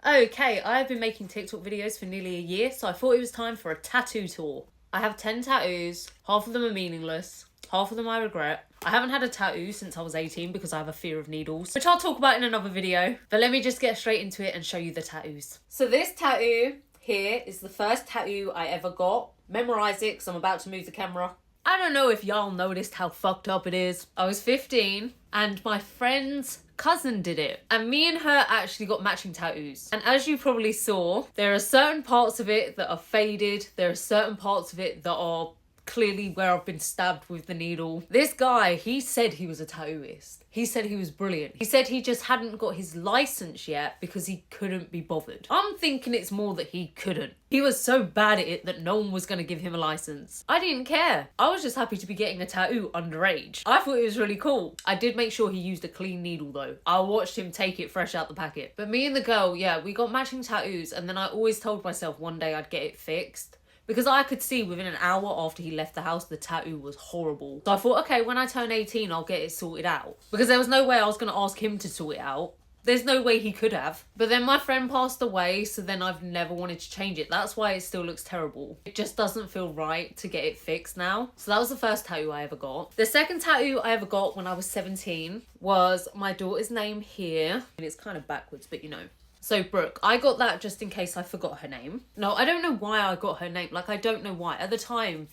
Okay, I have been making TikTok videos for nearly a year, so I thought it was time for a tattoo tour. I have 10 tattoos, half of them are meaningless, half of them I regret. I haven't had a tattoo since I was 18 because I have a fear of needles, which I'll talk about in another video. But let me just get straight into it and show you the tattoos. So this tattoo here is the first tattoo I ever got. Memorize it because I'm about to move the camera. I don't know if y'all noticed how fucked up it is. I was 15 and my friend's cousin did it. And me and her actually got matching tattoos. And as you probably saw, there are certain parts of it that are faded. There are certain parts of it that are clearly where I've been stabbed with the needle. This guy, he said he was a tattooist. He said he was brilliant. He said he just hadn't got his license yet because he couldn't be bothered. I'm thinking it's more that he couldn't. He was so bad at it that no one was going to give him a license. I didn't care. I was just happy to be getting a tattoo underage. I thought it was really cool. I did make sure he used a clean needle though. I watched him take it fresh out the packet. But me and the girl, yeah, we got matching tattoos, and then I always told myself one day I'd get it fixed. Because I could see within an hour after he left the house, the tattoo was horrible. So I thought, okay, when I turn 18, I'll get it sorted out. Because there was no way I was going to ask him to sort it out. There's no way he could have. But then my friend passed away, so then I've never wanted to change it. That's why it still looks terrible. It just doesn't feel right to get it fixed now. So that was the first tattoo I ever got. The second tattoo I ever got when I was 17 was my daughter's name here. And it's kind of backwards, but you know. So Brooke, I got that just in case I forgot her name. No, I don't know why I got her name. Like, I don't know why. At the time,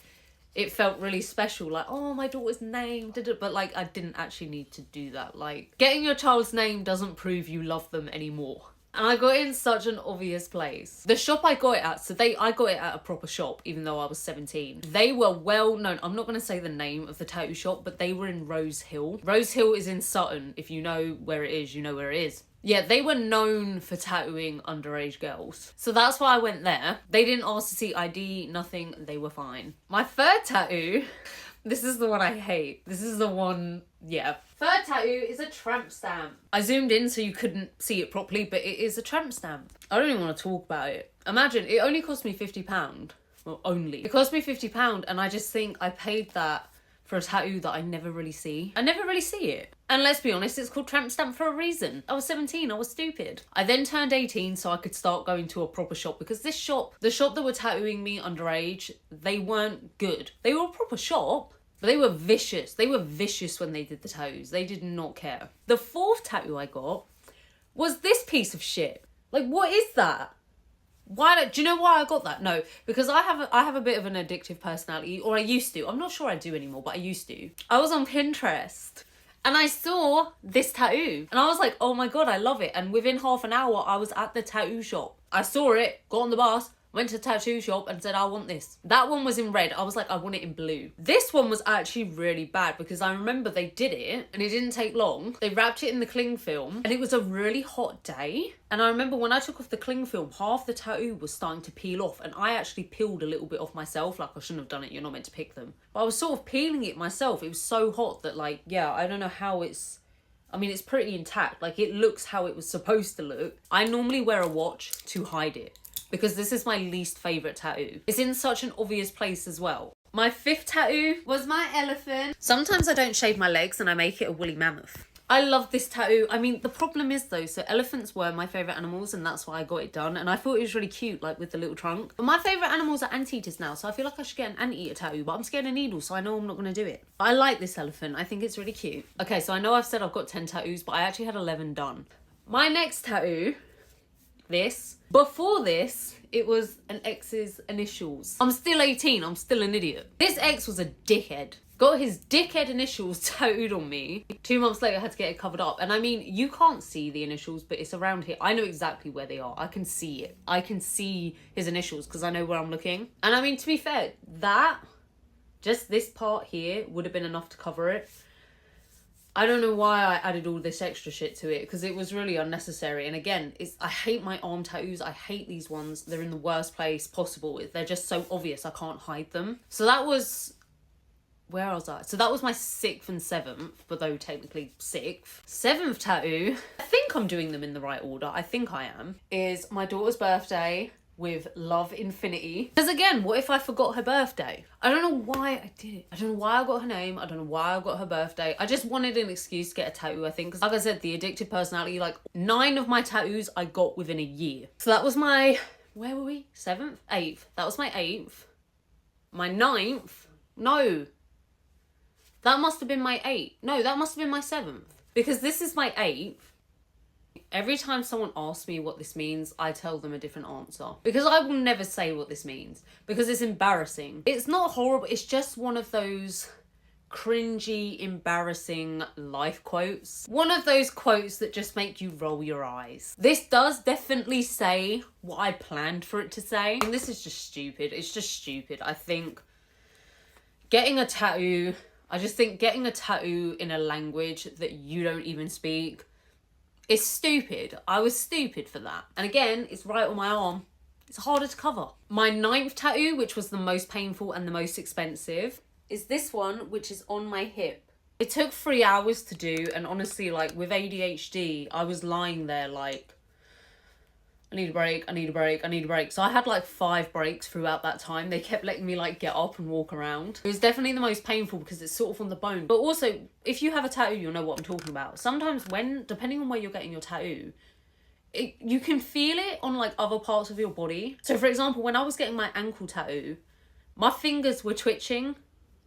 it felt really special. Like, oh, my daughter's name. But like, I didn't actually need to do that. Like, getting your child's name doesn't prove you love them anymore. And I got it in such an obvious place. The shop I got it at, I got it at a proper shop, even though I was 17. They were well known. I'm not going to say the name of the tattoo shop, but they were in Rose Hill. Rose Hill is in Sutton. If you know where it is, you know where it is. Yeah, they were known for tattooing underage girls. So that's why I went there. They didn't ask to see ID, nothing. They were fine. My third tattoo, this is the one I hate. This is the one, yeah. Third tattoo is a tramp stamp. I zoomed in so you couldn't see it properly, but it is a tramp stamp. I don't even want to talk about it. Imagine, it only cost me £50. Well, only. It cost me £50 and I just think I paid that for a tattoo that I never really see. I never really see it. And let's be honest, it's called tramp stamp for a reason. I was 17, I was stupid. I then turned 18 so I could start going to a proper shop, because this shop, the shop that were tattooing me underage, they weren't good. They were a proper shop, but they were vicious. They were vicious when they did the tattoos. They did not care. The fourth tattoo I got was this piece of shit. Like, what is that? Do you know why I got that? No, because I have a bit of an addictive personality, or I used to. I'm not sure I do anymore, but I used to. I was on Pinterest and I saw this tattoo and I was like, oh my God, I love it. And within half an hour, I was at the tattoo shop. I saw it, got on the bus, went to the tattoo shop and said, I want this. That one was in red. I was like, I want it in blue. This one was actually really bad because I remember they did it and it didn't take long. They wrapped it in the cling film and it was a really hot day. And I remember when I took off the cling film, half the tattoo was starting to peel off, and I actually peeled a little bit off myself. Like, I shouldn't have done it. You're not meant to pick them. But I was sort of peeling it myself. It was so hot that, like, yeah, I don't know how it's pretty intact. Like, it looks how it was supposed to look. I normally wear a watch to hide it, because this is my least favourite tattoo. It's in such an obvious place as well. My fifth tattoo was my elephant. Sometimes I don't shave my legs and I make it a woolly mammoth. I love this tattoo. I mean, the problem is though, so elephants were my favourite animals and that's why I got it done. And I thought it was really cute, like with the little trunk. But my favourite animals are anteaters now, so I feel like I should get an anteater tattoo, but I'm scared of needles, so I know I'm not going to do it. But I like this elephant. I think it's really cute. Okay, so I know I've said I've got 10 tattoos, but I actually had 11 done. My next tattoo, this. Before this, it was an ex's initials. I'm still 18, I'm still an idiot. This ex was a dickhead. Got his dickhead initials tattooed on me. 2 months later, I had to get it covered up. And I mean, you can't see the initials, but it's around here. I know exactly where they are. I can see it. I can see his initials because I know where I'm looking. And I mean, to be fair, just this part here would have been enough to cover it. I don't know why I added all this extra shit to it, because it was really unnecessary. And again, I hate my arm tattoos. I hate these ones. They're in the worst place possible. They're just so obvious. I can't hide them. So that was... Where was I? So that was my 6th and 7th, but though technically 6th. 7th tattoo, I think I'm doing them in the right order. I think I am. Is my daughter's birthday, with Love Infinity. Because again, what if I forgot her birthday? I don't know why I did it. I don't know why I got her name. I don't know why I got her birthday. I just wanted an excuse to get a tattoo, I think. Because like I said, the addictive personality, like 9 of my tattoos I got within a year. So that was my, where were we? 7th? 8th. That was my 8th. My 9th? No. That must have been my 8th. No, that must have been my 7th. Because this is my 8th. Every time someone asks me what this means, I tell them a different answer. Because I will never say what this means. Because it's embarrassing. It's not horrible. It's just one of those cringy, embarrassing life quotes. One of those quotes that just make you roll your eyes. This does definitely say what I planned for it to say. And this is just stupid. It's just stupid. I think getting a tattoo... I just think getting a tattoo in a language that you don't even speak is stupid. I was stupid for that. And again, it's right on my arm. It's harder to cover. My 9th tattoo, which was the most painful and the most expensive, is this one, which is on my hip. It took 3 hours to do, and honestly, like, with ADHD, I was lying there like, I need a break, I need a break, I need a break. So I had like 5 breaks throughout that time. They kept letting me like get up and walk around. It was definitely the most painful because it's sort of on the bone. But also, if you have a tattoo, you'll know what I'm talking about. Sometimes depending on where you're getting your tattoo, you can feel it on like other parts of your body. So for example, when I was getting my ankle tattoo, my fingers were twitching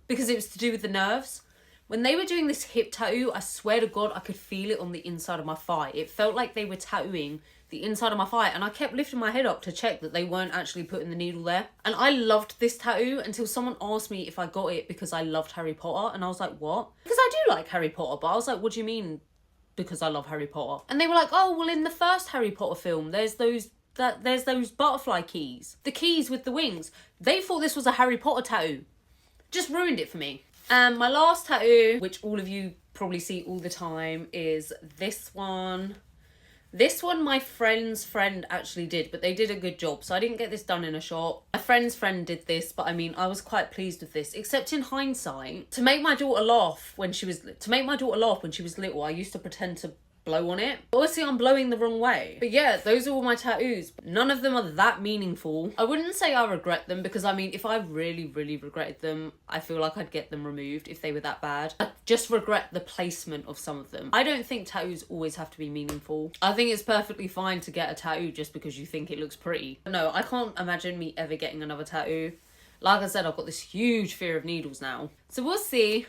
because it was to do with the nerves. When they were doing this hip tattoo, I swear to God, I could feel it on the inside of my thigh. It felt like they were tattooing the inside of my thigh, and I kept lifting my head up to check that they weren't actually putting the needle there. And I loved this tattoo until someone asked me if I got it because I loved Harry Potter, and I was like, what? Because I do like Harry Potter, but I was like, what do you mean because I love Harry Potter? And they were like, oh, well, in the first Harry Potter film, there's those butterfly keys, the keys with the wings. They thought this was a Harry Potter tattoo. Just ruined it for me. And my last tattoo, which all of you probably see all the time, is this one. This one my friend's friend actually did, but they did a good job, so I didn't get this done in a shot. My friend's friend did this, but I mean, I was quite pleased with this, except in hindsight, to make my daughter laugh when she was little, I used to pretend to blow on it. Obviously, I'm blowing the wrong way. But yeah, those are all my tattoos. None of them are that meaningful. I wouldn't say I regret them because, I mean, if I really, really regretted them, I feel like I'd get them removed if they were that bad. I just regret the placement of some of them. I don't think tattoos always have to be meaningful. I think it's perfectly fine to get a tattoo just because you think it looks pretty. No, I can't imagine me ever getting another tattoo. Like I said, I've got this huge fear of needles now. So we'll see.